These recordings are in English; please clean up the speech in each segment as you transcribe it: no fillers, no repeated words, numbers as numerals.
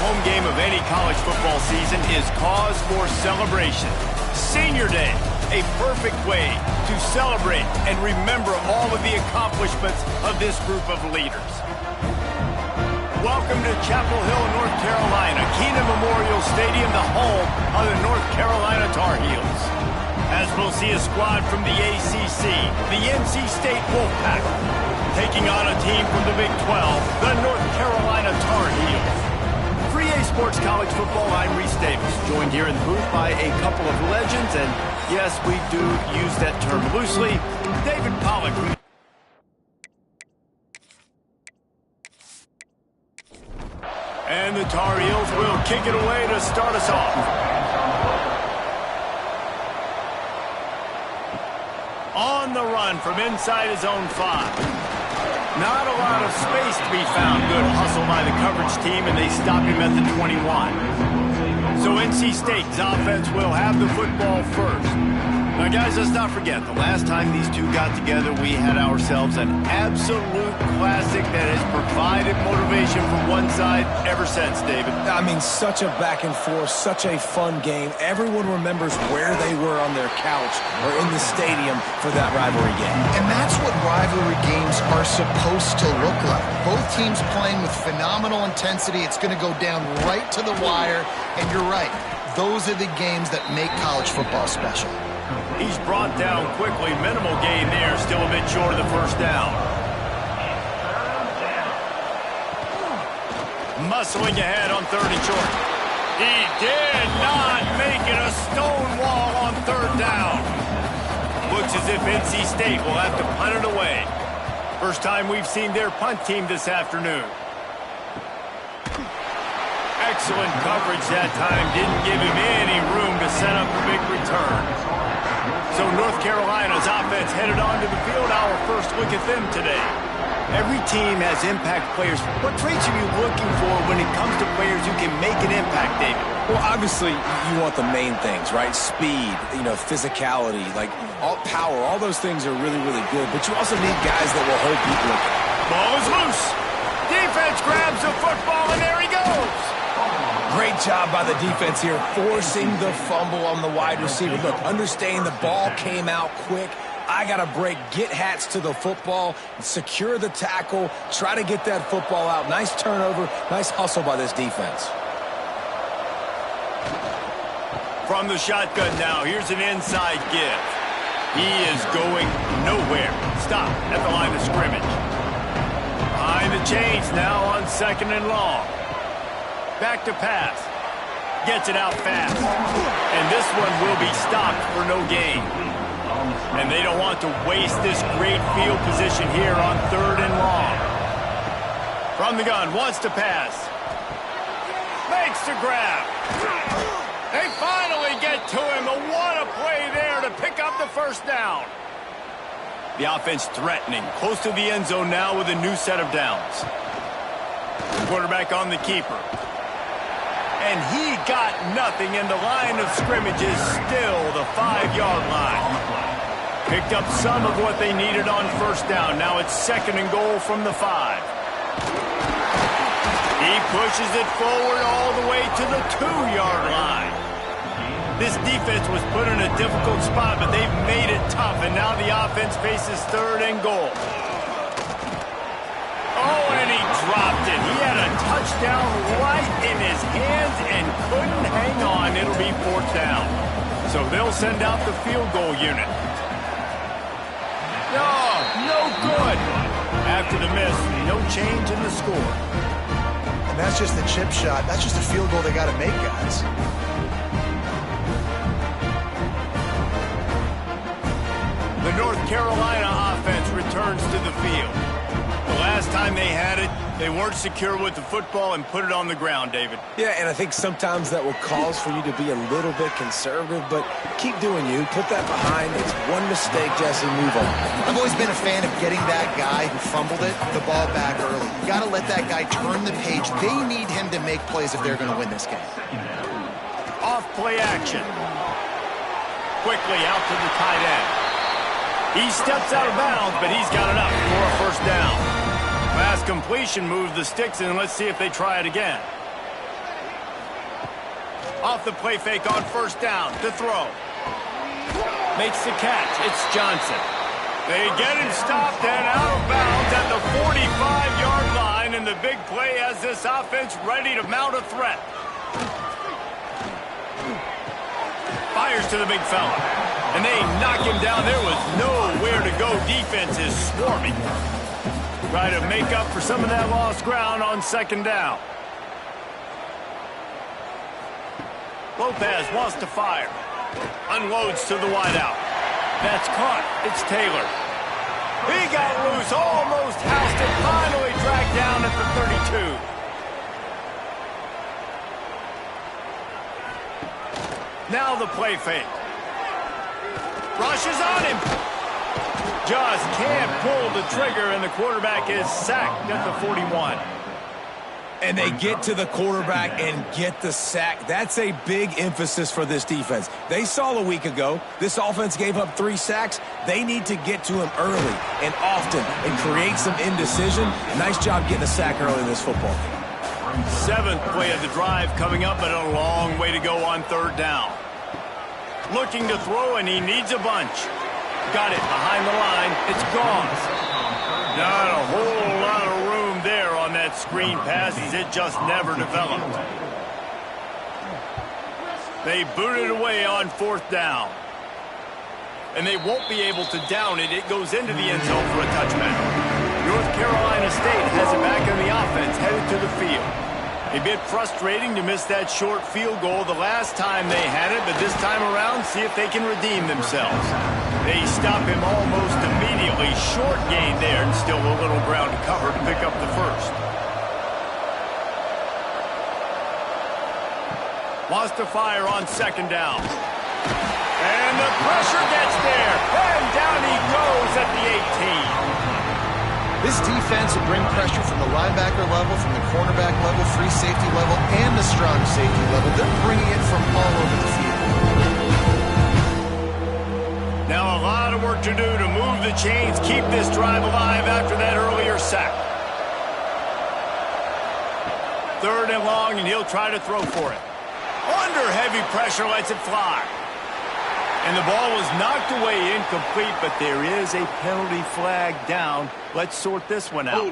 home game of any college football season is cause for celebration. Senior Day, a perfect way to celebrate and remember all of the accomplishments of this group of leaders. Welcome to Chapel Hill, North Carolina, Keenan Memorial Stadium, the home of the North Carolina Tar Heels. As we'll see a squad from the ACC, the NC State Wolfpack, taking on a team from the Big 12, the North Carolina Tar Heels. For EA Sports College Football, I'm Reese Davis, joined here in the booth by a couple of legends, and yes, we do use that term loosely, David Pollack. And the Tar Heels will kick it away to start us off. On the run from inside his own 5. Not a lot of space to be found. Good hustle by the coverage team, and they stop him at the 21. So NC State's offense will have the football first. Now, guys, let's not forget, the last time these two got together, we had ourselves an absolute classic that has provided motivation from one side ever since, David. I mean, such a back and forth, such a fun game. Everyone remembers where they were on their couch or in the stadium for that rivalry game. And that's what rivalry games are supposed to look like. Both teams playing with phenomenal intensity. It's going to go down right to the wire. And you're right, those are the games that make college football special. He's brought down quickly. Minimal gain there. Still a bit short of the first down. Muscling ahead on 3rd and short. He did not make it a stone wall on 3rd down. Looks as if NC State will have to punt it away. First time we've seen their punt team this afternoon. Excellent coverage that time. Didn't give him any room to set up a big return. So North Carolina's offense headed onto the field. Our first look at them today. Every team has impact players. What traits are you looking for when it comes to players who can make an impact, David? Well, obviously, you want the main things, right? Speed, physicality, like all power. All those things are really, really good. But you also need guys that will hold people accountable. Ball is loose. Defense grabs the football, and there he goes. Great job by the defense here, forcing the fumble on the wide receiver. Look, understanding the ball came out quick. I got to break, get hats to the football, secure the tackle, try to get that football out. Nice turnover, nice hustle by this defense. From the shotgun now, here's an inside give. He is going nowhere. Stop at the line of scrimmage. Behind the chains now on 2nd and long. Back to pass. Gets it out fast. And this one will be stopped for no gain. And they don't want to waste this great field position here on 3rd and long. From the gun, wants to pass. Makes the grab. They finally get to him. What a play there to pick up the first down. The offense threatening. Close to the end zone now with a new set of downs. Quarterback on the keeper. And he got nothing, and the line of scrimmage is still the 5-yard line. Picked up some of what they needed on first down. Now it's 2nd and goal from the 5. He pushes it forward all the way to the 2-yard line. This defense was put in a difficult spot, but they've made it tough, and now the offense faces 3rd and goal. Oh, and he dropped it. He had a touchdown right in his hands and couldn't hang on. It'll be 4th down. So they'll send out the field goal unit. No good. After the miss, no change in the score. And that's just the chip shot. That's just a field goal they got to make, guys. The North Carolina offense returns to the field. The last time they had it, they weren't secure with the football and put it on the ground, David. Yeah, and I think sometimes that will cause for you to be a little bit conservative, but keep doing you. Put that behind. It's one mistake, Jesse. Move on. I've always been a fan of getting that guy who fumbled it, the ball back early. You got to let that guy turn the page. They need him to make plays if they're going to win this game. Off play action. Quickly out to the tight end. He steps out of bounds, but he's got enough for a first down. Pass completion moves the sticks, and let's see if they try it again. Off the play fake on first down to throw. Makes the catch. It's Johnson. They get him stopped and out of bounds at the 45-yard line, and the big play has this offense ready to mount a threat. Fires to the big fella, and they knock him down. There was nowhere to go. Defense is swarming. Try to make up for some of that lost ground on second down. Lopez wants to fire. Unloads to the wideout. That's caught. It's Taylor. He got loose, almost housed it, finally dragged down at the 32. Now the play fake. Rushes on him. Just can't pull the trigger, and the quarterback is sacked at the 41. And they get to the quarterback and get the sack. That's a big emphasis for this defense. They saw a week ago, this offense gave up 3 sacks. They need to get to him early and often and create some indecision. Nice job getting a sack early in this football game. 7th play of the drive coming up, but a long way to go on third down. Looking to throw, and he needs a bunch. Got it behind the line. It's gone. Not a whole lot of room there on that screen pass, as it just never developed. They boot it away on 4th down. And they won't be able to down it. It goes into the end zone for a touchback. North Carolina State has it back on the offense, headed to the field. A bit frustrating to miss that short field goal the last time they had it, but this time around, see if they can redeem themselves. They stop him almost immediately. Short gain there, and still a little ground to cover to pick up the first. Wants to fire on second down. And the pressure gets there, and down he goes at the 18. This defense will bring pressure from the linebacker level, from the cornerback level, free safety level, and the strong safety level. They're bringing it from all over the field. Now a lot of work to do to move the chains, keep this drive alive after that earlier sack. 3rd and long, and he'll try to throw for it. Under heavy pressure, lets it fly. And the ball was knocked away incomplete, but there is a penalty flag down. Let's sort this one out.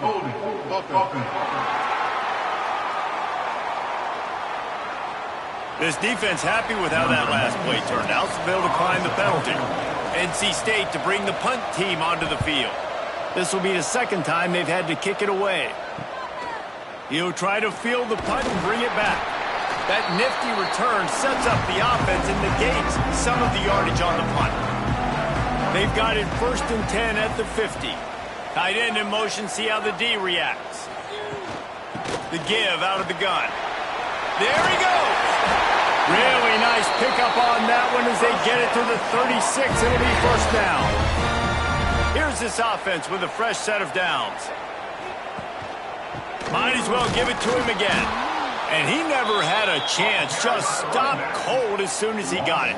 This defense happy with how that last play turned out, so they'll decline the penalty. NC State to bring the punt team onto the field. This will be the 2nd time they've had to kick it away. He'll try to field the punt and bring it back. That nifty return sets up the offense and negates some of the yardage on the punt. They've got it 1st and 10 at the 50. Tight end in motion, see how the D reacts. The give out of the gun. There he goes. Really nice pickup on that one as they get it to the 36. It'll be 1st down. Here's this offense with a fresh set of downs. Might as well give it to him again. And he never had a chance, just stopped cold as soon as he got it.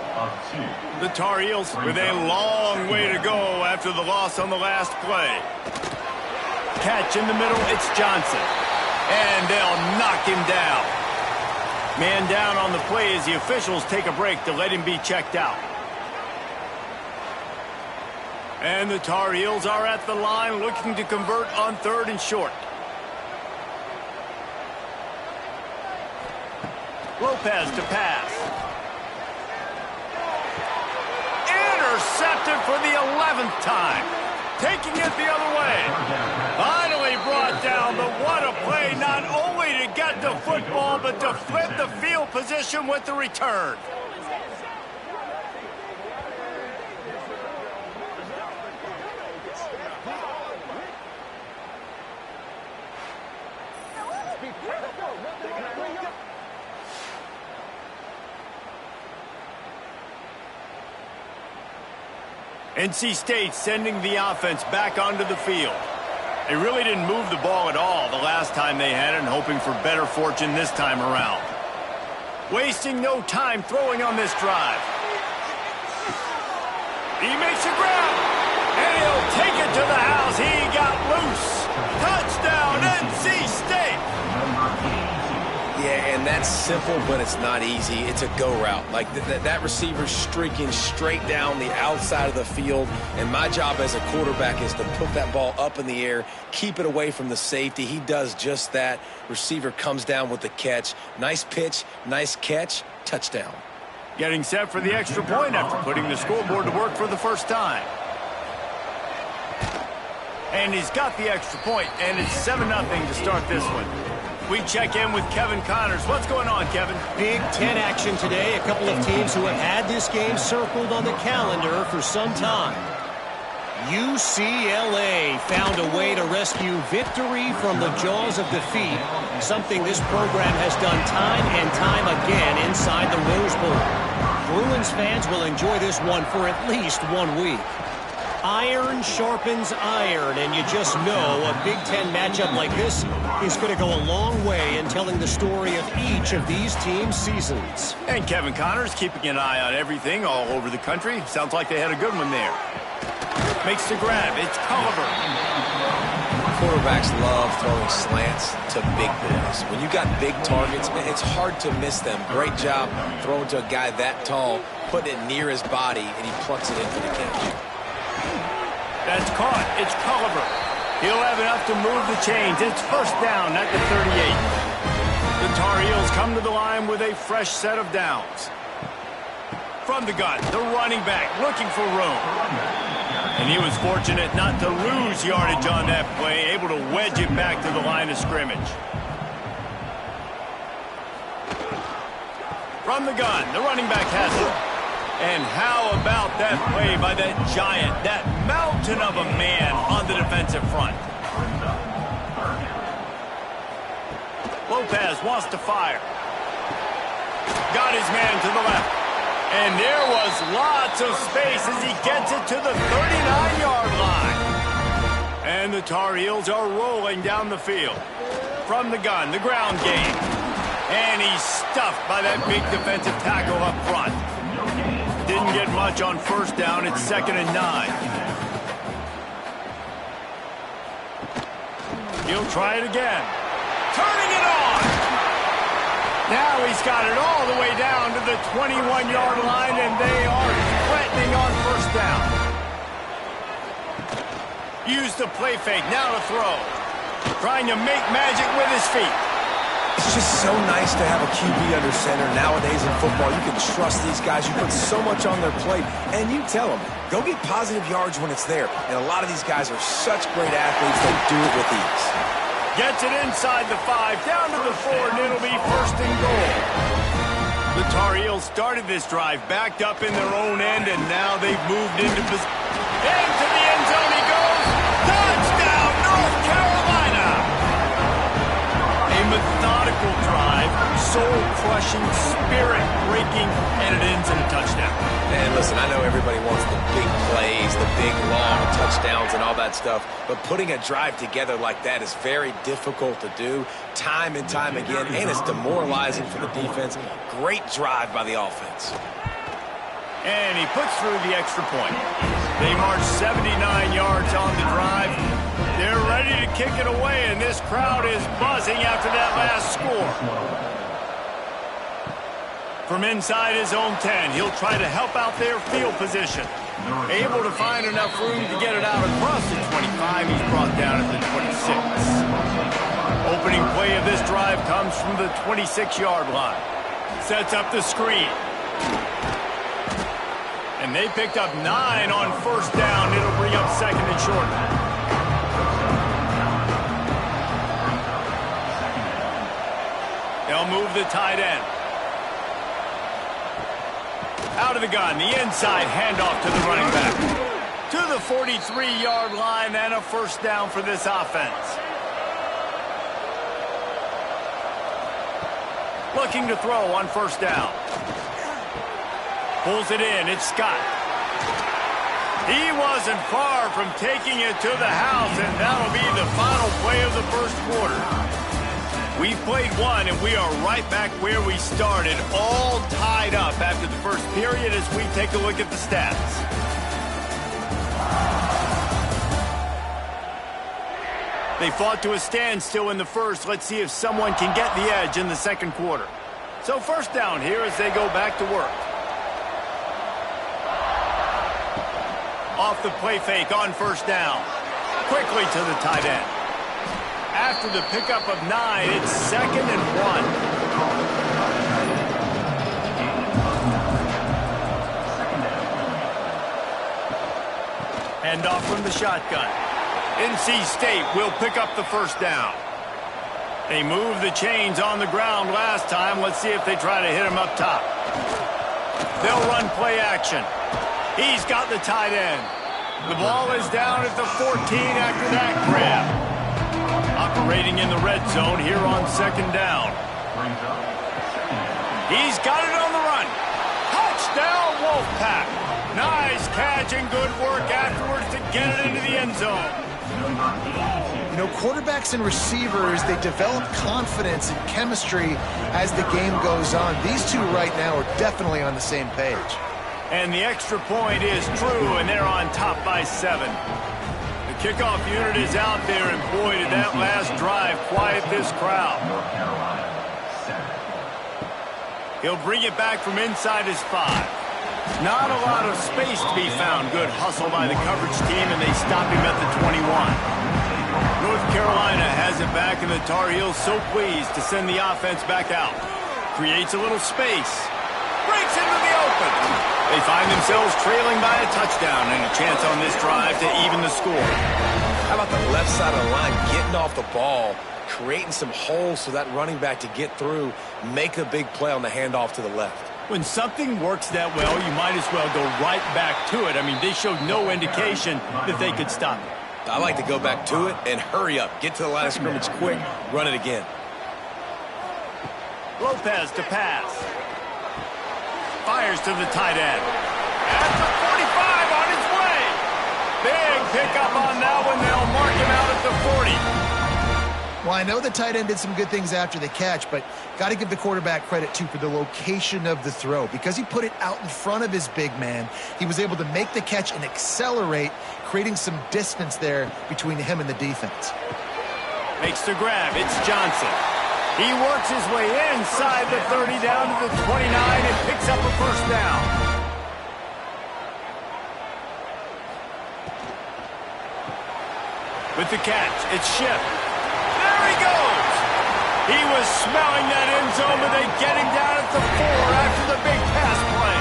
The Tar Heels with a long way to go after the loss on the last play. Catch in the middle, it's Johnson. And they'll knock him down. Man down on the play as the officials take a break to let him be checked out. And the Tar Heels are at the line looking to convert on 3rd and short. Lopez to pass. Intercepted for the 11th time. Taking it the other way. Finally brought down, but what a play, not only to get the football, but to flip the field position with the return. NC State sending the offense back onto the field. They really didn't move the ball at all the last time they had it, and hoping for better fortune this time around. Wasting no time throwing on this drive. He makes a grab, and he'll take it to the house. He got loose. Touchdown, NC State. Yeah, and And that's simple, but it's not easy. It's a go route. Like that receiver's streaking straight down the outside of the field, and my job as a quarterback is to put that ball up in the air, keep it away from the safety. He does just that. Receiver comes down with the catch. Nice pitch, nice catch, touchdown. Getting set for the extra point after putting the scoreboard to work for the first time. And he's got the extra point, and it's 7-0 to start this one. We check in with Kevin Connors. What's going on, Kevin? Big Ten action today. A couple of teams who have had this game circled on the calendar for some time. UCLA found a way to rescue victory from the jaws of defeat, something this program has done time and time again inside the Rose Bowl. Bruins fans will enjoy this one for at least 1 week. Iron sharpens iron, and you just know a Big Ten matchup like this is going to go a long way in telling the story of each of these teams' seasons. And Kevin Connors keeping an eye on everything all over the country. Sounds like they had a good one there. Makes the grab. It's Culliver. Quarterbacks love throwing slants to big boys. When you got big targets, it's hard to miss them. Great job throwing to a guy that tall, putting it near his body, and he plucks it in for the catch. That's caught. It's Culliver. He'll have enough to move the chains. It's first down at the 38. The Tar Heels come to the line with a fresh set of downs. From the gun, the running back looking for room. And he was fortunate not to lose yardage on that play, able to wedge it back to the line of scrimmage. From the gun, the running back has it. And how about that play by that giant, that mountain of a man on the defensive front? Lopez wants to fire. Got his man to the left. And there was lots of space as he gets it to the 39-yard line. And the Tar Heels are rolling down the field. From the gun, the ground game. And he's stuffed by that big defensive tackle up front. Didn't get much on first down. It's 2nd and 9. He'll try it again. Turning it on. Now he's got it all the way down to the 21-yard line, and they are threatening on first down. Use the play fake. Now to throw. Trying to make magic with his feet. It's just so nice to have a QB under center. Nowadays in football, you can trust these guys. You put so much on their plate, and you tell them, go get positive yards when it's there. And a lot of these guys are such great athletes, they do it with ease. Gets it inside the 5, down to the 4, and it'll be first and goal. The Tar Heels started this drive, backed up in their own end, and now they've moved into position. Into the end zone he goes. Touchdown, North Carolina! A methodical drive, soul-crushing, spirit-breaking, and it ends in a touchdown. And listen, I know everybody wants the big plays, the big long touchdowns and all that stuff, but putting a drive together like that is very difficult to do time and time again, and it's demoralizing for the defense. Great drive by the offense. And he puts through the extra point. They march 79 yards on the drive. They're ready to kick it away, and this crowd is buzzing after that last score. From inside his own 10, he'll try to help out their field position. Able to find enough room to get it out across the 25. He's brought down at the 26. Opening play of this drive comes from the 26-yard line. Sets up the screen. And they picked up 9 on first down. It'll bring up 2nd and short. They'll move the tight end. Out of the gun, the inside handoff to the running back. To the 43-yard line and a first down for this offense. Looking to throw on first down. Pulls it in, it's Scott. He wasn't far from taking it to the house, and that'll be the final play of the first quarter. We've played one, and we are right back where we started, all tied up after the first period as we take a look at the stats. They fought to a standstill in the first. Let's see if someone can get the edge in the second quarter. So first down here as they go back to work. Off the play fake on first down. Quickly to the tight end. After the pickup of 9, it's 2nd and 1. Hand off from the shotgun. NC State will pick up the first down. They moved the chains on the ground last time. Let's see if they try to hit him up top. They'll run play action. He's got the tight end. The ball is down at the 14 after that grab. Operating in the red zone here on second down. He's got it on the run. Touchdown, Wolfpack. Nice catch and good work afterwards to get it into the end zone. You know, quarterbacks and receivers, they develop confidence and chemistry as the game goes on. These two right now are definitely on the same page. And the extra point is true, and they're on top by 7. The kickoff unit is out there, and boy, did that last drive quiet this crowd. He'll bring it back from inside his 5. Not a lot of space to be found. Good hustle by the coverage team, and they stop him at the 21. North Carolina has it back, and the Tar Heels so pleased to send the offense back out. Creates a little space. Breaks into the open. They find themselves trailing by a touchdown and a chance on this drive to even the score. How about the left side of the line getting off the ball, creating some holes for that running back to get through, make a big play on the handoff to the left. When something works that well, you might as well go right back to it. I mean, they showed no indication that they could stop it. I like to go back to it and hurry up. Get to the line of scrimmage quick, run it again. Lopez to pass. Fires to the tight end. At the 45 on his way. Big pickup on that one. They'll mark him out at the 40. Well, I know the tight end did some good things after the catch, but got to give the quarterback credit, too, for the location of the throw. Because he put it out in front of his big man, he was able to make the catch and accelerate, creating some distance there between him and the defense. Makes the grab. It's Johnson. He works his way inside the 30 down to the 29 and picks up a first down. With the catch, it's Schiff. There he goes. He was smelling that end zone, but they get him down at the 4 after the big pass play.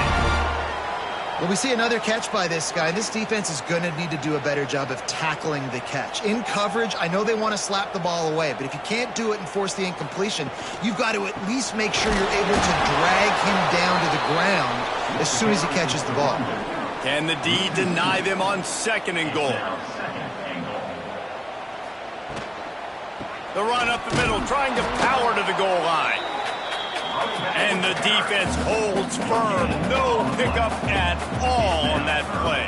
Well, we see another catch by this guy. This defense is going to need to do a better job of tackling the catch. In coverage, I know they want to slap the ball away, but if you can't do it and force the incompletion, you've got to at least make sure you're able to drag him down to the ground as soon as he catches the ball. Can the D deny them on 2nd and goal? The run up the middle, trying to power to the goal line. And the defense holds firm. No pickup at all on that play.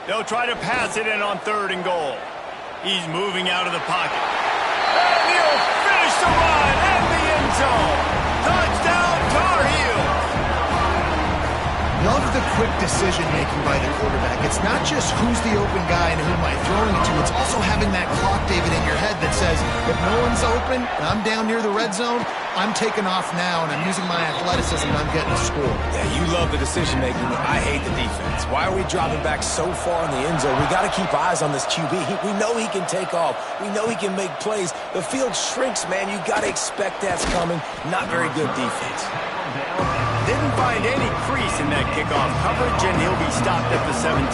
They'll try to pass it in on 3rd and goal. He's moving out of the pocket. And he'll finish the run in the end zone. Touchdown, Tar Heels. Love the quick decision-making by the quarterback. It's not just who's the open guy and who am I throwing it to. It's also having that clock, David, in your head that says, if no one's open and I'm down near the red zone, I'm taking off now and I'm using my athleticism and I'm getting a score. Yeah, you love the decision-making. I hate the defense. Why are we dropping back so far in the end zone? We got to keep eyes on this QB. We know he can take off. We know he can make plays. The field shrinks, man. You got to expect that's coming. Not very good defense. Didn't find any crease in that kickoff coverage, and he'll be stopped at the 17.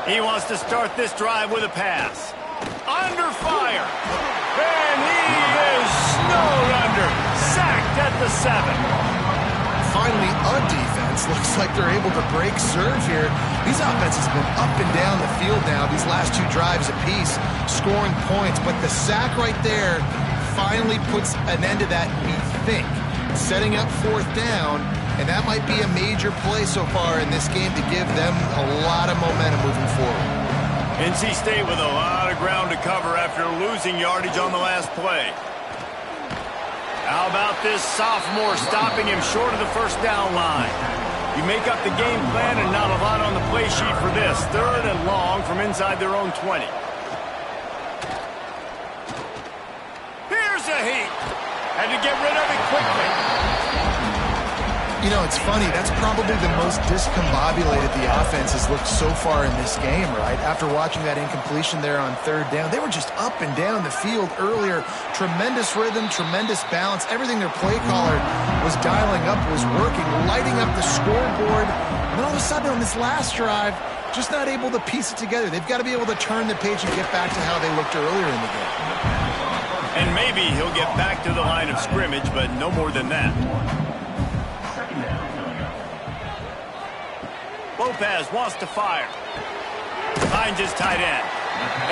He wants to start this drive with a pass. Under fire. And he is snowed under. Sacked at the 7. Finally, a defense. Looks like they're able to break serve here. These offenses have been up and down the field now, these last 2 drives apiece, scoring points. But the sack right there finally puts an end to that, we think. Setting up 4th down, and that might be a major play so far in this game to give them a lot of momentum moving forward. NC State with a lot of ground to cover after losing yardage on the last play. How about this sophomore stopping him short of the first down line? You make up the game plan and not a lot on the play sheet for this. 3rd and long from inside their own 20. Here's a heat. Had to get rid of it quickly. You know, it's funny. That's probably the most discombobulated the offense has looked so far in this game, right? After watching that incompletion there on 3rd down, they were just up and down the field earlier. Tremendous rhythm, tremendous balance. Everything their play caller was dialing up was working, lighting up the scoreboard. And then all of a sudden on this last drive, just not able to piece it together. They've got to be able to turn the page and get back to how they looked earlier in the game. And maybe he'll get back to the line of scrimmage, but no more than that. Lopez wants to fire. Finds his tight end.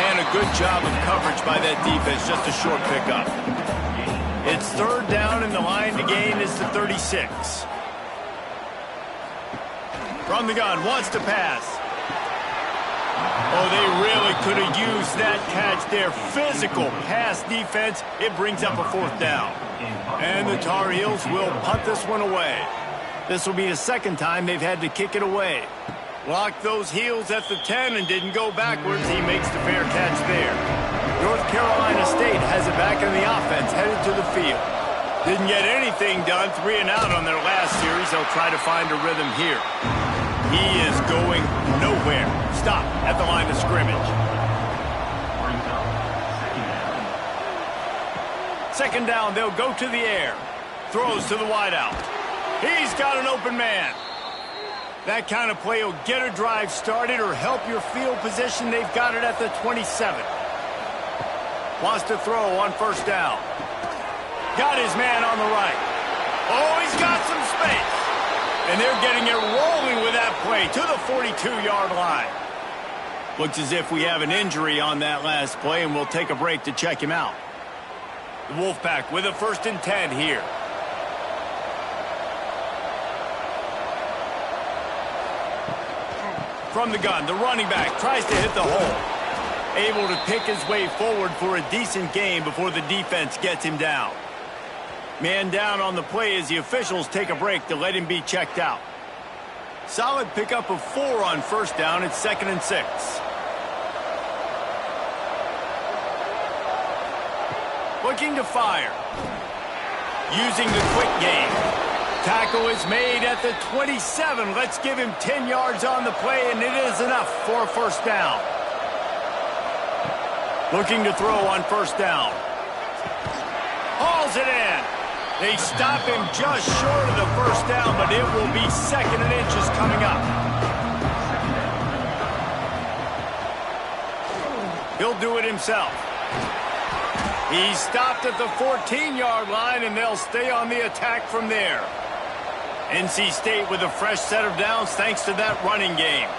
And a good job of coverage by that defense, just a short pickup. It's 3rd down, and the line to gain is the 36. From the gun, wants to pass. Oh, they really could have used that catch there. Physical pass defense. It brings up a 4th down. And the Tar Heels will punt this one away. This will be the 2nd time they've had to kick it away. Locked those heels at the 10 and didn't go backwards. He makes the fair catch there. North Carolina State has it back in the offense, headed to the field. Didn't get anything done, 3 and out on their last series. They'll try to find a rhythm here. He is going nowhere. Stop at the line of scrimmage. 2nd down, they'll go to the air. Throws to the wideout. He's got an open man. That kind of play will get a drive started or help your field position. They've got it at the 27. Wants to throw on 1st down. Got his man on the right. Oh, he's got some space. And they're getting it rolling with that play to the 42-yard line. Looks as if we have an injury on that last play, and we'll take a break to check him out. The Wolfpack with a 1st and 10 here. From the gun, the running back tries to hit the hole. Able to pick his way forward for a decent gain before the defense gets him down. Man down on the play as the officials take a break to let him be checked out. Solid pickup of 4 on 1st down. It's 2nd and 6. Looking to fire. Using the quick game. Tackle is made at the 27. Let's give him 10 yards on the play, and it is enough for a 1st down. Looking to throw on 1st down. Hauls it in. They stop him just short of the 1st down, but it will be 2nd and inches coming up. He'll do it himself. He's stopped at the 14-yard line, and they'll stay on the attack from there. NC State with a fresh set of downs thanks to that running game.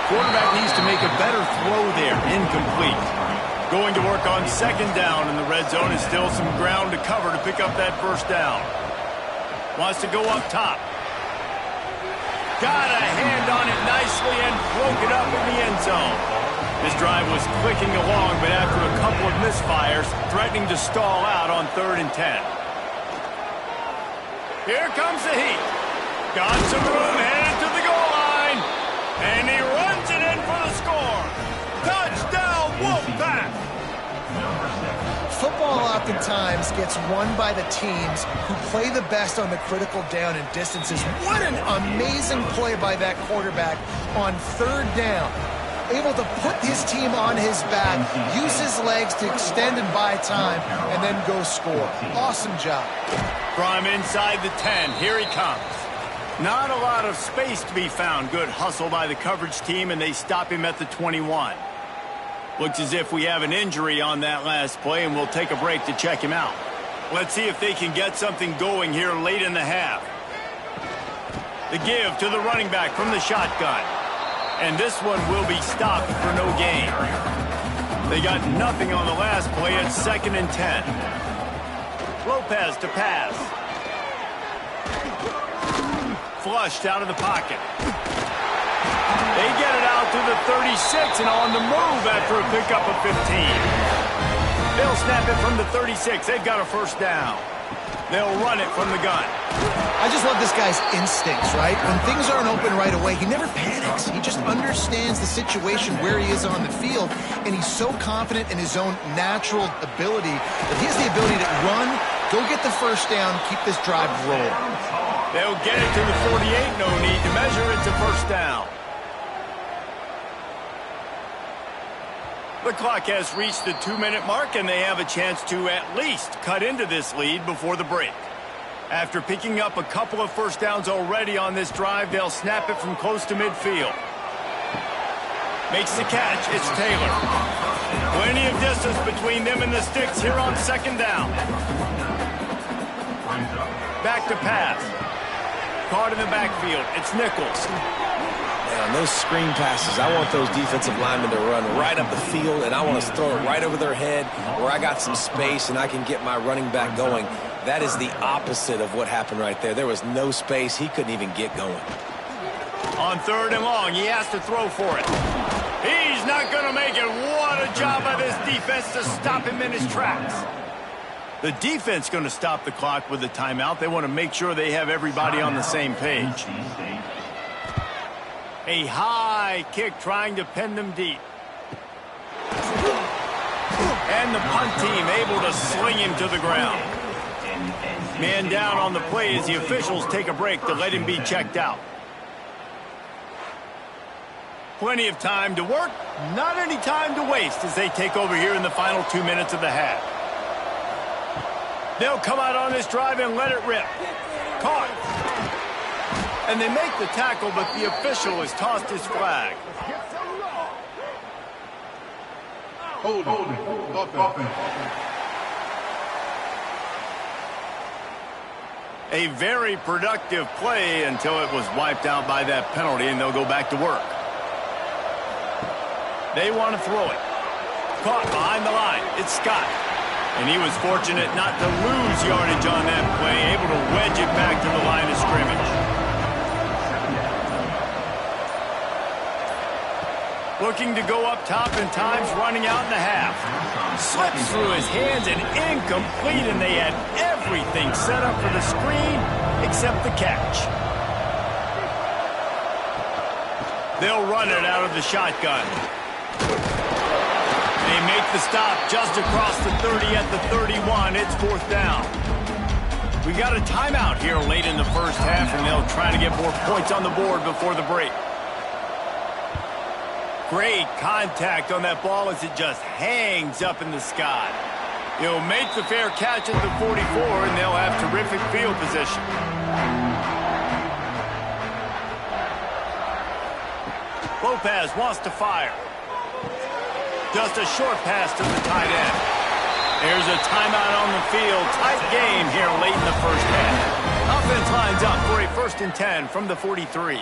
Quarterback needs to make a better throw there. Incomplete. Going to work on 2nd down in the red zone. Is still some ground to cover to pick up that 1st down. Wants to go up top. Got a hand on it nicely and broke it up in the end zone. This drive was clicking along, but after a couple of misfires, threatening to stall out on 3rd and 10. Here comes the heat. Got some room, headed to the goal line. And he runs it in for the score. Touchdown, Wolfpack! Football oftentimes gets won by the teams who play the best on the critical down and distances. What an amazing play by that quarterback on 3rd down. Able to put his team on his back, use his legs to extend and buy time, and then go score. Awesome job. From inside the 10, here he comes. Not a lot of space to be found. Good hustle by the coverage team, and they stop him at the 21. Looks as if we have an injury on that last play, and we'll take a break to check him out. Let's see if they can get something going here late in the half. The give to the running back from the shotgun. And this one will be stopped for no gain. They got nothing on the last play. It's 2nd and 10. Lopez to pass. Flushed out of the pocket. They get it out to the 36 and on the move after a pickup of 15. They'll snap it from the 36. They've got a 1st down. They'll run it from the gun. I just love this guy's instincts, right? When things aren't open right away, he never panics. He just understands the situation where he is on the field, and he's so confident in his own natural ability that he has the ability to run, go get the first down, keep this drive rolling. They'll get it to the 48, no need to measure it to first down. The clock has reached the 2-minute mark, and they have a chance to at least cut into this lead before the break. After picking up a couple of first downs already on this drive, they'll snap it from close to midfield. Makes the catch. It's Taylor. Plenty of distance between them and the sticks here on second down. Back to pass. Caught in the backfield. It's Nichols. On those screen passes, I want those defensive linemen to run right up the field, and I want to throw it right over their head where I got some space and I can get my running back going. That is the opposite of what happened right there. There was no space. He couldn't even get going. On 3rd and long, he has to throw for it. He's not going to make it. What a job by this defense to stop him in his tracks. The defense going to stop the clock with the timeout. They want to make sure they have everybody on the same page. A high kick trying to pin them deep. And the punt team able to sling him to the ground. Man down on the play as the officials take a break to let him be checked out. Plenty of time to work, not any time to waste as they take over here in the final 2 minutes of the half. They'll come out on this drive and let it rip. Caught. And they make the tackle, but the official has tossed his flag. A very productive play until it was wiped out by that penalty, and they'll go back to work. They want to throw it. Caught behind the line. It's Scott. And he was fortunate not to lose yardage on that play, able to wedge it back to the line of scrimmage. Looking to go up top, and time's running out in the half. Slips through his hands and incomplete, and they had everything set up for the screen except the catch. They'll run it out of the shotgun. They make the stop just across the 30 at the 31. It's 4th down. We got a timeout here late in the first half, and they'll try to get more points on the board before the break. Great contact on that ball as it just hangs up in the sky. He'll make the fair catch at the 44, and they'll have terrific field position. Lopez wants to fire. Just a short pass to the tight end. There's a timeout on the field. Tight game here late in the first half. Offense lines up for a 1st and 10 from the 43.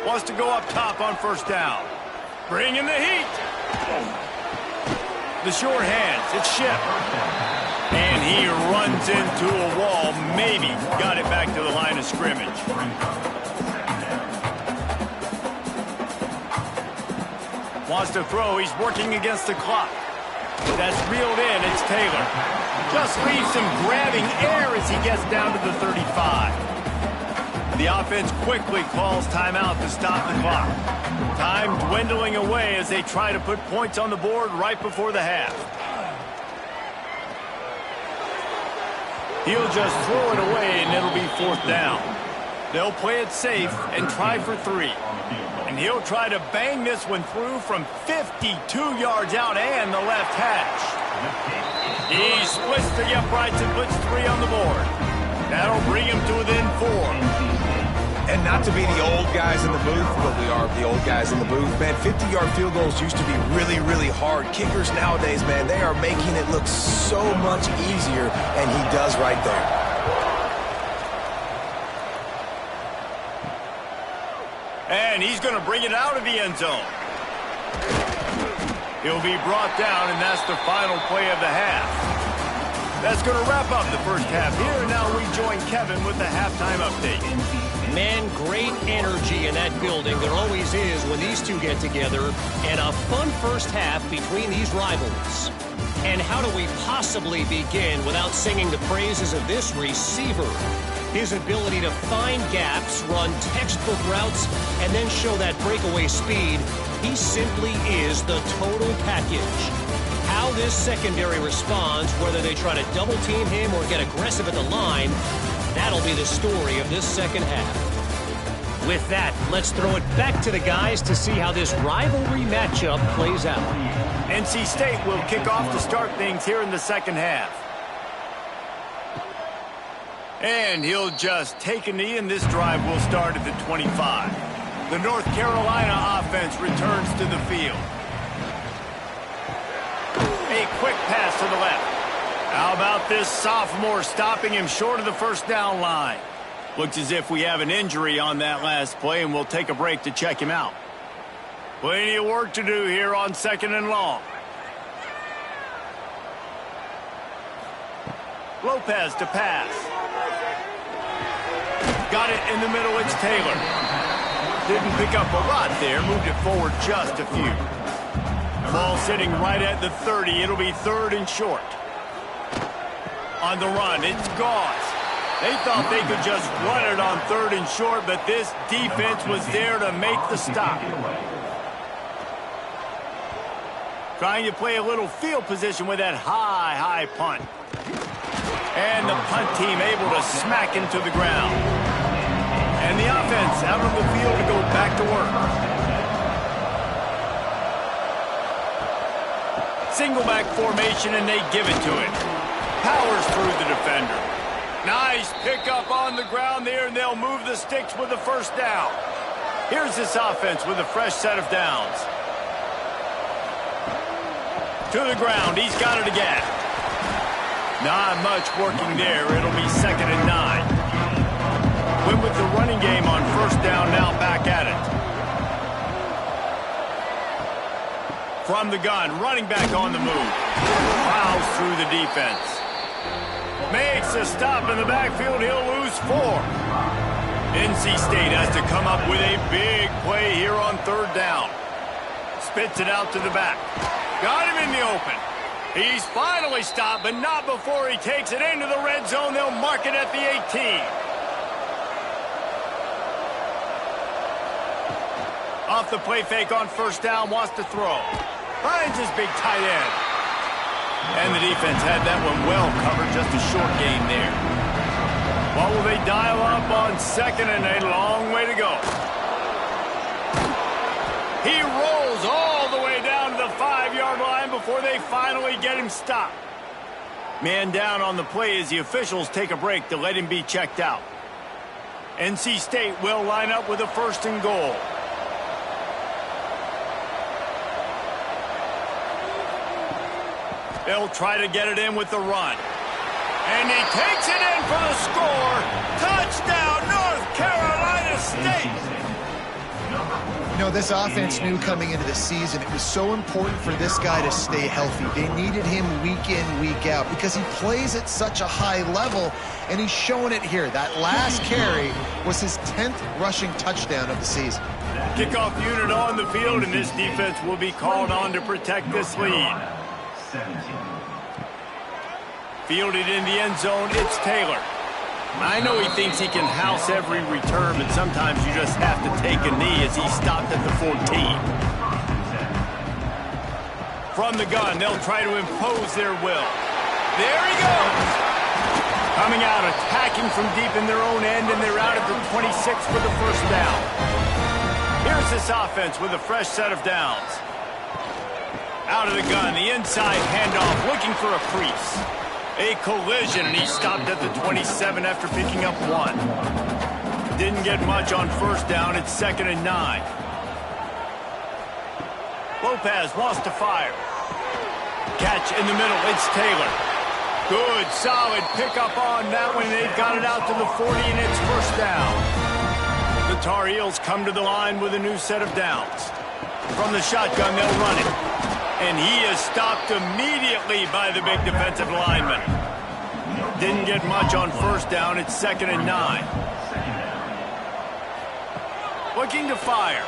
Wants to go up top on first down. Bring in the heat. The short hands. It's Ship. And he runs into a wall. Maybe got it back to the line of scrimmage. Wants to throw. He's working against the clock. That's reeled in. It's Taylor. Just leaves him grabbing air as he gets down to the 35. The offense quickly calls timeout to stop the clock. Time dwindling away as they try to put points on the board right before the half. He'll just throw it away, and it'll be 4th down. They'll play it safe and try for 3. And he'll try to bang this one through from 52 yards out and the left hash. He splits the uprights and puts 3 on the board. That'll bring him to within 4. And not to be the old guys in the booth, but we are the old guys in the booth. Man, 50-yard field goals used to be really, really hard. Kickers nowadays, man, they are making it look so much easier, and he does right there. And he's going to bring it out of the end zone. He'll be brought down, and that's the final play of the half. That's going to wrap up the first half here. Now we join Kevin with the halftime update. Man, great energy in that building. There always is when these two get together. And a fun first half between these rivals. And how do we possibly begin without singing the praises of this receiver? His ability to find gaps, run textbook routes, and then show that breakaway speed, he simply is the total package. How this secondary responds, whether they try to double-team him or get aggressive at the line, that'll be the story of this second half. With that, let's throw it back to the guys to see how this rivalry matchup plays out. NC State will kick off to start things here in the second half. And he'll just take a knee, and this drive will start at the 25. The North Carolina offense returns to the field. A quick pass to the left. How about this sophomore stopping him short of the first down line? Looks as if we have an injury on that last play, and we'll take a break to check him out. Plenty of work to do here on 2nd and long. Lopez to pass. Got it in the middle, it's Taylor. Didn't pick up a lot there, moved it forward just a few. Ball sitting right at the 30, it'll be 3rd and short. On the run, it's Gauze. They thought they could just run it on 3rd and short, but this defense was there to make the stop. Trying to play a little field position with that high punt. And the punt team able to smack him to the ground. And the offense out on the field to go back to work. Single back formation, and they give it to it. Powers through the defender. Nice pickup on the ground there, and they'll move the sticks with the first down. Here's this offense with a fresh set of downs. To the ground, he's got it again. Not much working there. It'll be 2nd and 9. Went with the running game on first down, now back at it. From the gun, running back on the move. Plows through the defense. Makes a stop in the backfield. He'll lose 4. NC State has to come up with a big play here on 3rd down. Spits it out to the back. Got him in the open. He's finally stopped, but not before he takes it into the red zone. They'll mark it at the 18. Off the play fake on first down, wants to throw. Finds his big tight end. And the defense had that one well covered, just a short gain there. What will they dial up on 2nd and a long way to go? He rolls all the way down to the 5-yard line before they finally get him stopped. Man down on the play as the officials take a break to let him be checked out. NC State will line up with a 1st and goal. They'll try to get it in with the run. And he takes it in for the score. Touchdown, North Carolina State. You know, this offense knew coming into the season it was so important for this guy to stay healthy. They needed him week in, week out because he plays at such a high level, and he's showing it here. That last carry was his 10th rushing touchdown of the season. Kickoff unit on the field, and this defense will be called on to protect this lead. Fielded in the end zone, it's Taylor. I know he thinks he can house every return, but sometimes you just have to take a knee as he stopped at the 14. From the gun, they'll try to impose their will. There he goes! Coming out, attacking from deep in their own end, and they're out at the 26 for the first down. Here's this offense with a fresh set of downs. Out of the gun, the inside handoff, looking for a crease. A collision, and he stopped at the 27 after picking up 1. Didn't get much on first down. It's 2nd and 9. Lopez wants to fire. Catch in the middle. It's Taylor. Good, solid pickup on that one. They've got it out to the 40, and it's first down. The Tar Heels come to the line with a new set of downs. From the shotgun, they'll run it. And he is stopped immediately by the big defensive lineman. Didn't get much on first down. It's 2nd and 9. Looking to fire.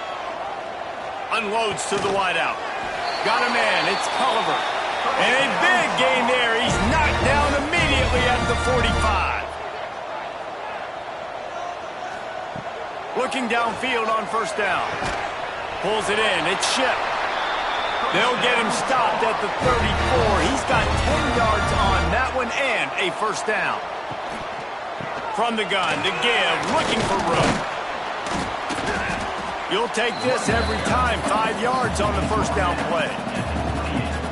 Unloads to the wideout. Got a man. It's Culliver. And a big looking downfield on first down. Pulls it in. It's shipped. They'll get him stopped at the 34. He's got 10 yards on that one and a first down. From the gun to give, looking for room. You'll take this every time. 5 yards on the first down play.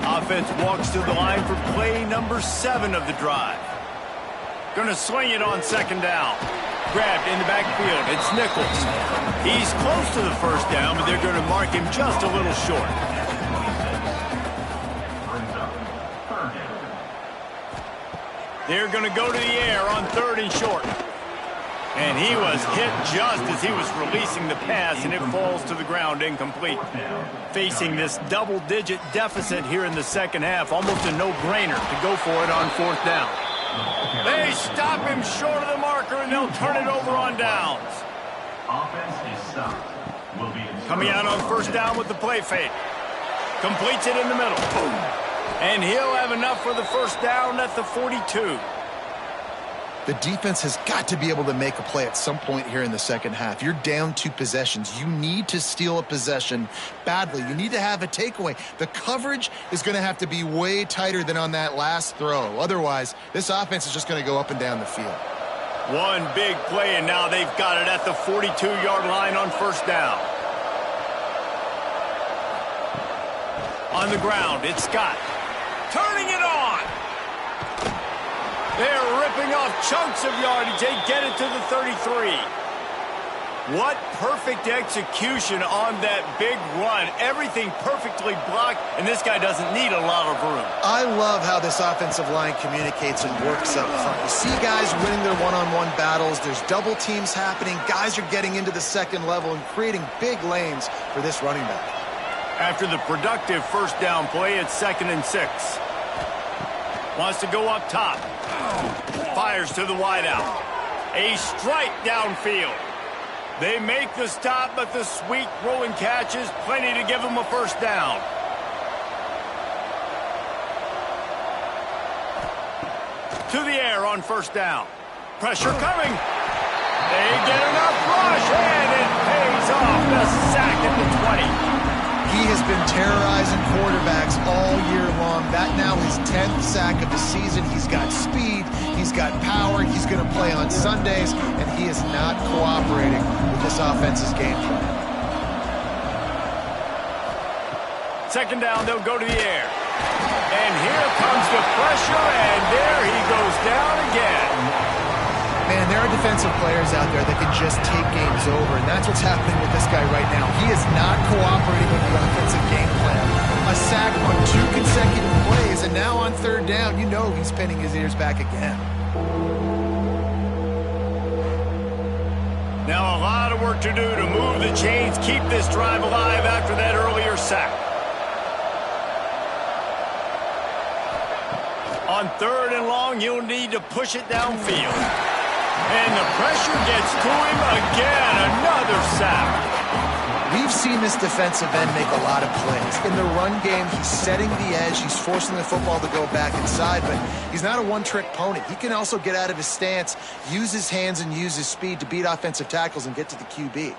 Offense walks to the line for play number 7 of the drive. Going to swing it on second down. Grabbed in the backfield. It's Nichols. He's close to the first down, but they're going to mark him just a little short. They're going to go to the air on 3rd and short. And he was hit just as he was releasing the pass, and it falls to the ground incomplete. Facing this double-digit deficit here in the second half, almost a no-brainer to go for it on 4th down. They stop him short of the marker, and they'll turn it over on downs. Coming out on first down with the play fake. Completes it in the middle. And he'll have enough for the first down at the 42. The defense has got to be able to make a play at some point here in the second half. You're down 2 possessions. You need to steal a possession badly. You need to have a takeaway. The coverage is going to have to be way tighter than on that last throw. Otherwise, this offense is just going to go up and down the field. One big play, and now they've got it at the 42-yard line on first down. On the ground, it's Scott. Turning it on. They're ripping off chunks of yardage. They get it to the 33. What perfect execution on that big run. Everything perfectly blocked, and this guy doesn't need a lot of room. I love how this offensive line communicates and works up front. You see guys winning their one-on-one battles. There's double teams happening. Guys are getting into the second level and creating big lanes for this running back. After the productive first down play, it's 2nd and 6. Wants to go up top. Fires to the wideout. A strike downfield. They make the stop, but the sweet rolling catch is plenty to give them a first down. To the air on first down. Pressure coming. They get enough rush, and it pays off. The sack at the 20. He has been terrorizing quarterbacks all year long. That now his 10th sack of the season. He's got speed. He's got power. He's going to play on Sundays, and he is not cooperating with this offense's game plan. Second down, they'll go to the air. And here comes the pressure, and there he goes down again. Man, there are defensive players out there that can just take games over, and that's what's happening with this guy right now. He is not cooperating with the offensive game plan. A sack on 2 consecutive plays, and now on 3rd down, you know he's pinning his ears back again. Now a lot of work to do to move the chains, keep this drive alive after that earlier sack. On 3rd and long, you'll need to push it downfield. And the pressure gets to him again. Another sack. We've seen this defensive end make a lot of plays. In the run game, he's setting the edge. He's forcing the football to go back inside, but he's not a one-trick pony. He can also get out of his stance, use his hands, and use his speed to beat offensive tackles and get to the QB.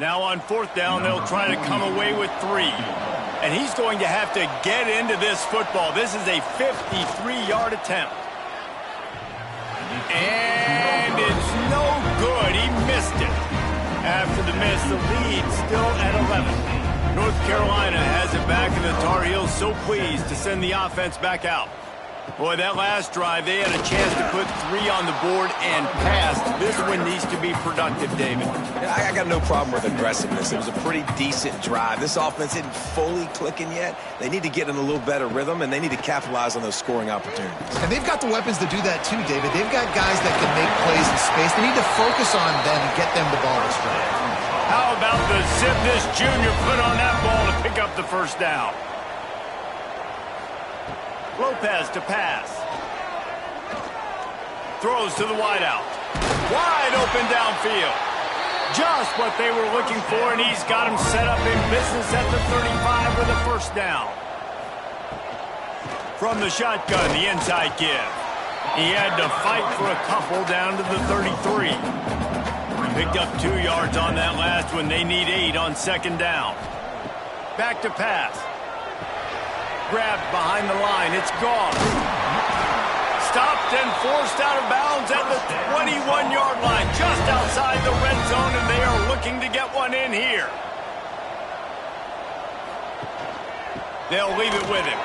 Now on 4th down, they'll try to come away with 3. And he's going to have to get into this football. This is a 53-yard attempt. And it's no good. He missed it. After the miss, the lead still at 11. North Carolina has it back, and the Tar Heels so pleased to send the offense back out. Boy, that last drive, they had a chance to put 3 on the board and passed. This one needs to be productive, David. I got no problem with aggressiveness. It was a pretty decent drive. This offense isn't fully clicking yet. They need to get in a little better rhythm, and they need to capitalize on those scoring opportunities. And they've got the weapons to do that too, David. They've got guys that can make plays in space. They need to focus on them and get them the ball this drive. How about the zip this junior put on that ball to pick up the first down? Lopez to pass. Throws to the wideout. Wide open downfield. Just what they were looking for, and he's got him set up in business at the 35 with a first down. From the shotgun, the inside give. He had to fight for a couple down to the 33. Picked up 2 yards on that last one. They need 8 on second down. Back to pass. Grabbed behind the line. It's gone. Stopped and forced out of bounds at the 21-yard line, just outside the red zone, and they are looking to get one in here. They'll leave it with him.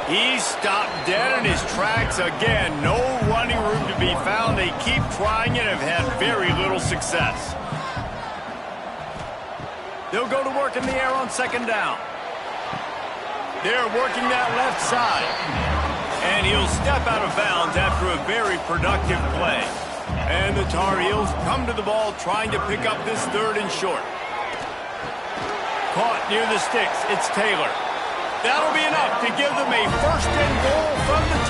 He's stopped dead in his tracks again. No running room to be found. They keep trying and have had very little success. They'll go to work in the air on second down. They're working that left side. And he'll step out of bounds after a very productive play. And the Tar Heels come to the ball trying to pick up this 3rd and short. Caught near the sticks. It's Taylor. That'll be enough to give them a 1st and goal from the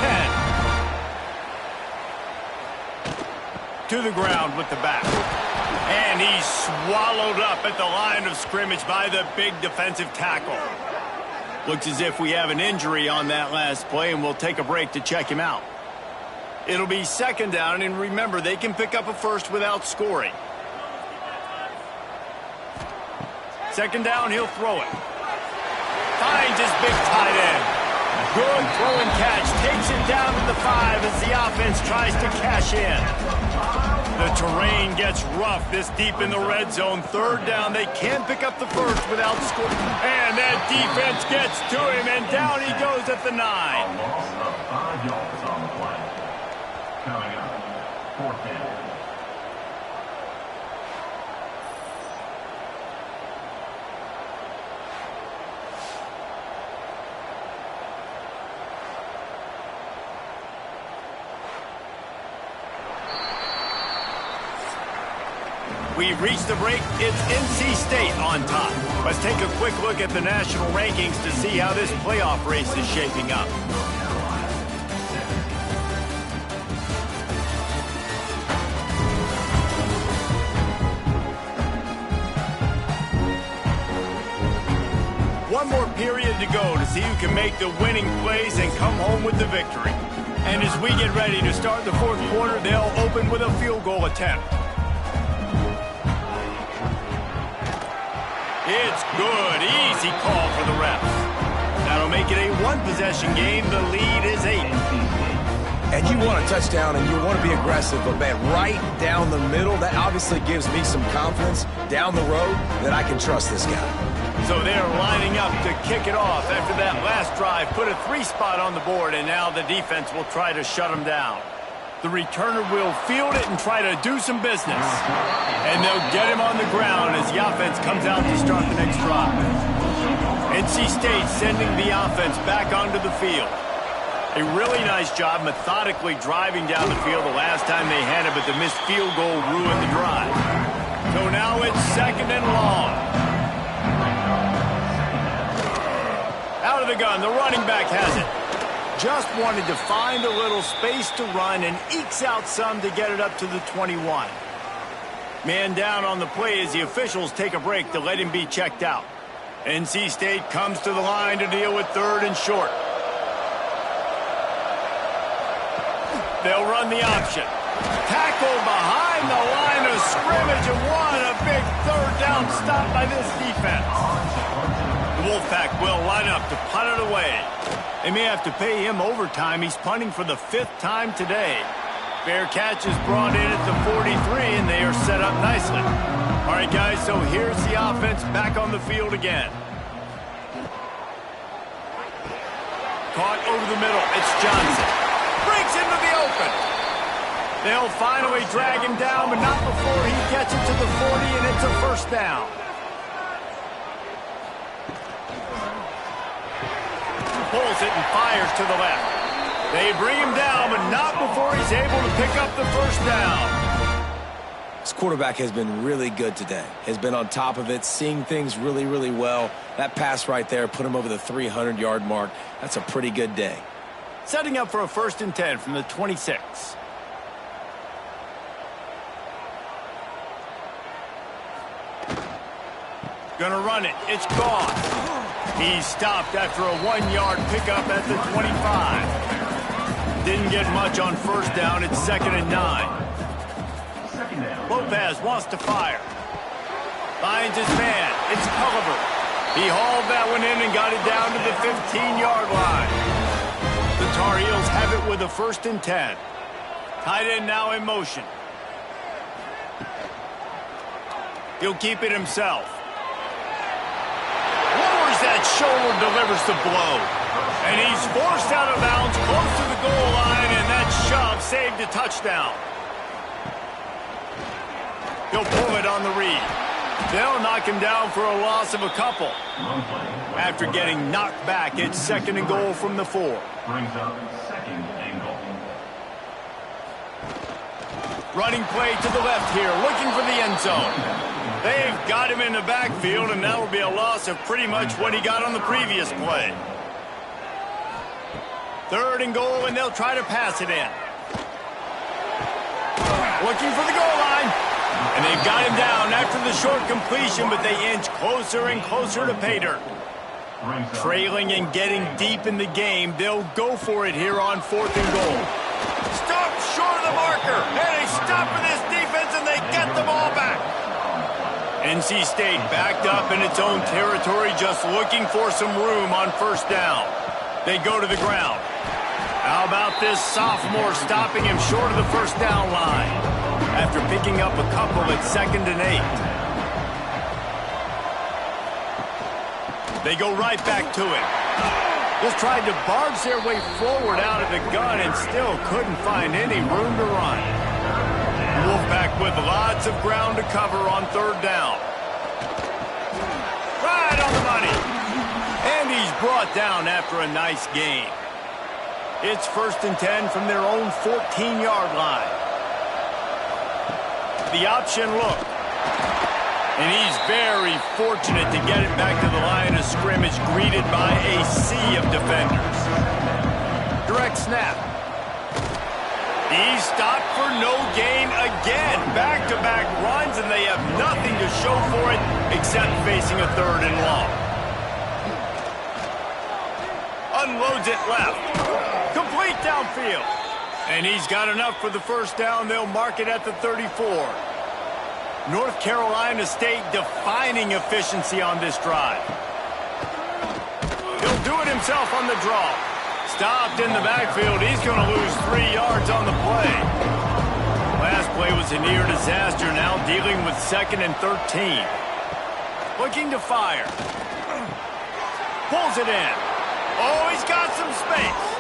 10. To the ground with the back. And he's swallowed up at the line of scrimmage by the big defensive tackle. Looks as if we have an injury on that last play, and we'll take a break to check him out. It'll be second down, and remember, they can pick up a first without scoring. Second down, he'll throw it. Finds his big tight end. Good throw and catch. Takes it down to the 5 as the offense tries to cash in. The terrain gets rough this deep in the red zone. 3rd down. They can't pick up the first without scoring. And that defense gets to him, and down he goes at the 9. Coming up, 4th down. We've reached the break. It's NC State on top. Let's take a quick look at the national rankings to see how this playoff race is shaping up. One more period to go to see who can make the winning plays and come home with the victory. And as we get ready to start the 4th quarter, they'll open with a field goal attempt. It's good. Easy call for the refs. That'll make it a 1-possession game. The lead is 8. And you want a touchdown and you want to be aggressive, but man, right down the middle, that obviously gives me some confidence down the road that I can trust this guy. So they're lining up to kick it off after that last drive. Put a 3 spot on the board, and now the defense will try to shut them down. The returner will field it and try to do some business. And they'll get him on the ground as the offense comes out to start the next drive. NC State sending the offense back onto the field. A really nice job methodically driving down the field the last time they had it, but the missed field goal ruined the drive. So now it's 2nd and long. Out of the gun, the running back has it. Just wanted to find a little space to run and ekes out some to get it up to the 21. Man down on the play as the officials take a break to let him be checked out. NC State comes to the line to deal with 3rd and short. They'll run the option. Tackle behind the line of scrimmage, and what a big 3rd down stop by this defense. The Wolfpack will line up to punt it away. They may have to pay him overtime. He's punting for the 5th time today. Fair catch is brought in at the 43, and they are set up nicely. All right, guys, so here's the offense back on the field again. Caught over the middle. It's Johnson. Breaks into the open. They'll finally drag him down, but not before he gets it to the 40, and it's a 1st down. Pulls it and fires to the left. They bring him down, but not before he's able to pick up the 1st down. This quarterback has been really good today. Has been on top of it, seeing things really, really well. That pass right there put him over the 300-yard mark. That's a pretty good day. Setting up for a 1st and 10 from the 26. Gonna run it. It's gone. He's stopped after a 1-yard pickup at the 25. didn't get much on first down. It's 2nd and 9. Lopez wants to fire. Finds his man. It's Culliver. He hauled that one in and got it down to the 15-yard line. The Tar Heels have it with a 1st and 10. Tight end now in motion. He'll keep it himself. Lowers that shoulder, delivers the blow. And he's forced out of bounds close to the goal line, and that shove saved a touchdown. He'll pull it on the read. They'll knock him down for a loss of a couple. After getting knocked back, it's 2nd and goal from the 4. Brings up 2nd and goal. Running play to the left here, looking for the end zone. They've got him in the backfield, and that will be a loss of pretty much what he got on the previous play. 3rd and goal, and they'll try to pass it in. Looking for the goal line. And they've got him down after the short completion, but they inch closer and closer to pay dirt. Trailing and getting deep in the game, they'll go for it here on 4th and goal. Stop short of the marker, and they stop for this defense, and they get the ball back. NC State backed up in its own territory, just looking for some room on 1st down. They go to the ground. How about this sophomore stopping him short of the 1st down line? After picking up a couple at 2nd and 8. They go right back to him. Just tried to barge their way forward out of the gun and still couldn't find any room to run. Wolfpack with lots of ground to cover on 3rd down. Right on the money. And he's brought down after a nice gain. It's 1st and 10 from their own 14-yard line. The option look. And he's very fortunate to get it back to the line of scrimmage, greeted by a sea of defenders. Direct snap. He's stopped for no gain again. Back-to-back runs, and they have nothing to show for it except facing a 3rd and long. Unloads it left. Complete downfield. And he's got enough for the 1st down. They'll mark it at the 34. North Carolina State defining efficiency on this drive. He'll do it himself on the draw. Stopped in the backfield. He's going to lose 3 yards on the play. Last play was a near disaster. Now dealing with 2nd and 13. Looking to fire. Pulls it in. Oh, he's got some space.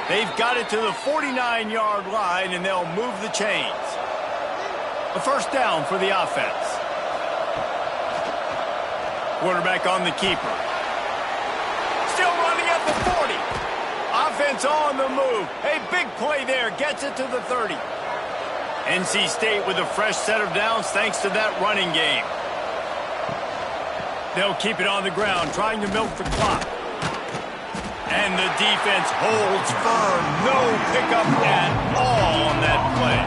They've got it to the 49-yard line, and they'll move the chains. A 1st down for the offense. Quarterback on the keeper. Still running at the 40. Offense on the move. A big play there. Gets it to the 30. NC State with a fresh set of downs thanks to that running game. They'll keep it on the ground, trying to milk the clock. And the defense holds firm. No pickup at all on that play.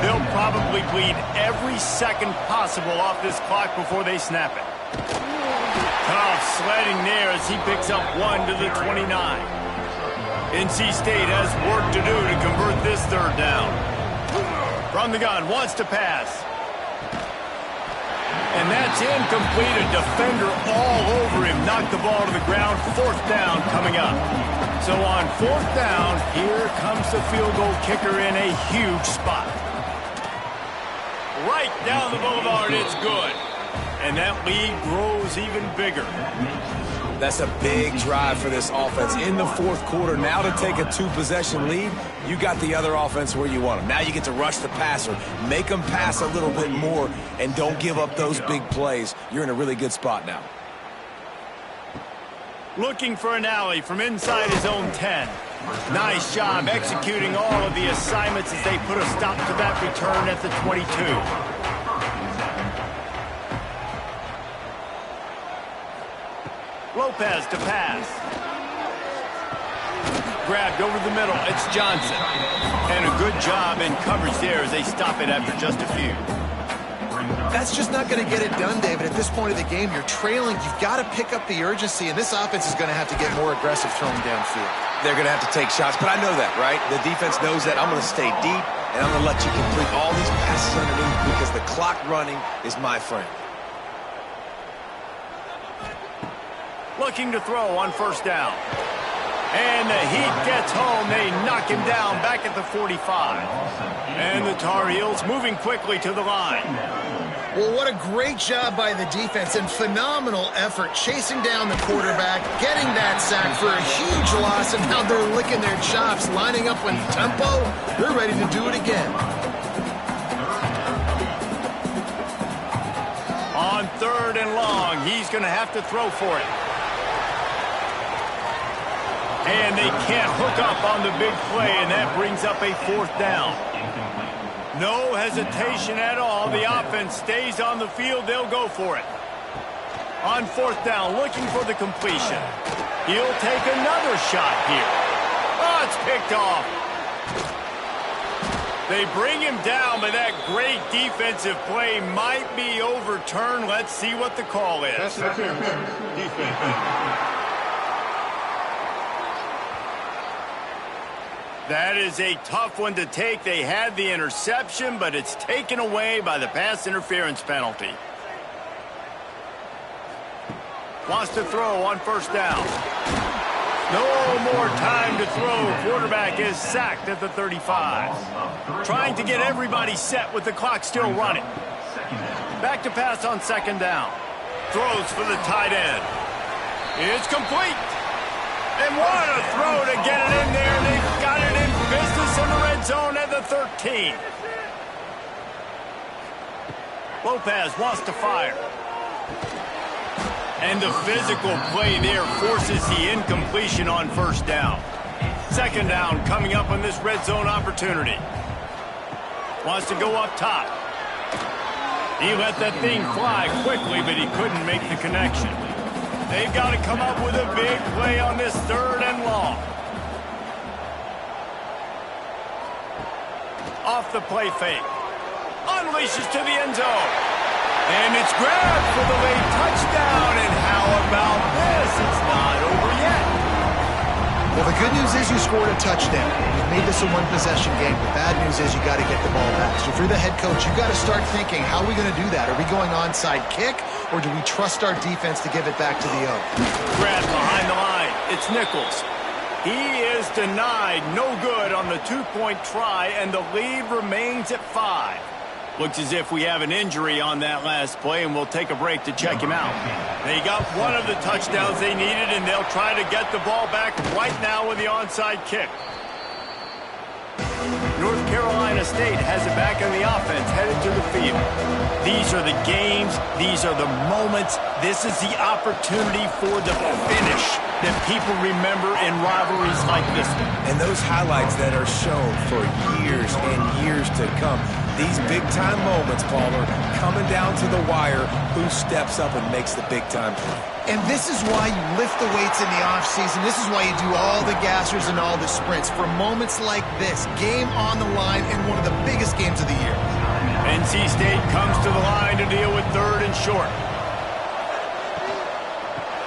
They'll probably bleed every second possible off this clock before they snap it. Tough sledding there as he picks up 1 to the 29. NC State has work to do to convert this 3rd down. From the gun, wants to pass. And that's incomplete. A defender all over him. Knocked the ball to the ground. 4th down coming up. So on 4th down, here comes the field goal kicker in a huge spot. Right down the boulevard, it's good. And that lead grows even bigger. That's a big drive for this offense in the 4th quarter. Now to take a 2-possession lead, you got the other offense where you want them. Now you get to rush the passer, make them pass a little bit more, and don't give up those big plays. You're in a really good spot now. Looking for an alley from inside his own 10. Nice job executing all of the assignments as they put a stop to that return at the 22. Lopez to pass. Grabbed over the middle. It's Johnson. And a good job in coverage there as they stop it after just a few. That's just not going to get it done, David. At this point of the game, you're trailing. You've got to pick up the urgency, and this offense is going to have to get more aggressive throwing downfield. They're going to have to take shots, but I know that, right? The defense knows that. I'm going to stay deep, and I'm going to let you complete all these passes underneath because the clock running is my friend. Looking to throw on first down. And the Heat gets home. They knock him down back at the 45. And the Tar Heels moving quickly to the line. Well, what a great job by the defense and phenomenal effort chasing down the quarterback, getting that sack for a huge loss, and now they're licking their chops, lining up in tempo. They're ready to do it again. On 3rd and long, he's going to have to throw for it. And they can't hook up on the big play, and that brings up a 4th down. No hesitation at all. The offense stays on the field. They'll go for it. On 4th down, looking for the completion. He'll take another shot here. Oh, it's picked off. They bring him down, but that great defensive play might be overturned. Let's see what the call is. That is a tough one to take. They had the interception, but it's taken away by the pass interference penalty. Wants to throw on first down. No more time to throw. Quarterback is sacked at the 35. Trying to get everybody set with the clock still running. Back to pass on 2nd down. Throws for the tight end. It's complete. And what a throw to get it in there. They've got it in business in the red zone at the 13. Lopez wants to fire. And the physical play there forces the incompletion on first down. 2nd down coming up on this red zone opportunity. Wants to go up top. He let that thing fly quickly, but he couldn't make the connection. They've got to come up with a big play on this 3rd and long. Off the play fake. Unleashes to the end zone. And it's grabbed for the late touchdown. And how about this? It's not over yet. Well, the good news is you scored a touchdown. You've made this a one-possession game. The bad news is you got to get the ball back. So if you're the head coach, you got to start thinking, how are we going to do that? Are we going onside kick, or do we trust our defense to give it back to the O? Grab behind the line. It's Nichols. He is denied. No good on the 2-point try, and the lead remains at 5. Looks as if we have an injury on that last play, and we'll take a break to check him out. They got one of the touchdowns they needed, and they'll try to get the ball back right now with the onside kick. North Carolina State has it back in the offense, headed to the field. These are the games. These are the moments. This is the opportunity for the finish that people remember in rivalries like this one. And those highlights that are shown for years and years to come. These big-time moments, Palmer, coming down to the wire, who steps up and makes the big-time play. And this is why you lift the weights in the offseason. This is why you do all the gassers and all the sprints. For moments like this, game on the line in one of the biggest games of the year. NC State comes to the line to deal with 3rd and short.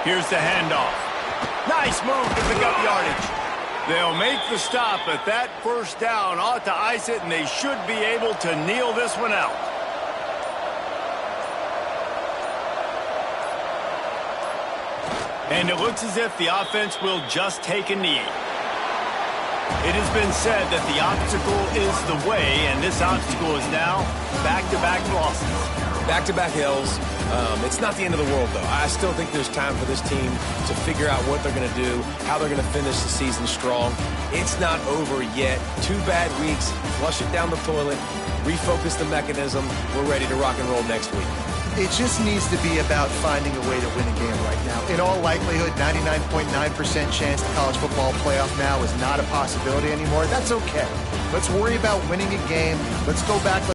Here's the handoff. Nice move to pick up yardage. They'll make the stop, but that first down ought to ice it, and they should be able to kneel this one out. And it looks as if the offense will just take a knee. It has been said that the obstacle is the way, and this obstacle is now back-to-back losses. Back-to-back L's. It's not the end of the world, though. I still think there's time for this team to figure out what they're going to do, how they're going to finish the season strong. It's not over yet. 2 bad weeks. Flush it down the toilet. Refocus the mechanism. We're ready to rock and roll next week. It just needs to be about finding a way to win a game right now. In all likelihood, 99.9% chance the college football playoff now is not a possibility anymore. That's okay. Let's worry about winning a game. Let's go back.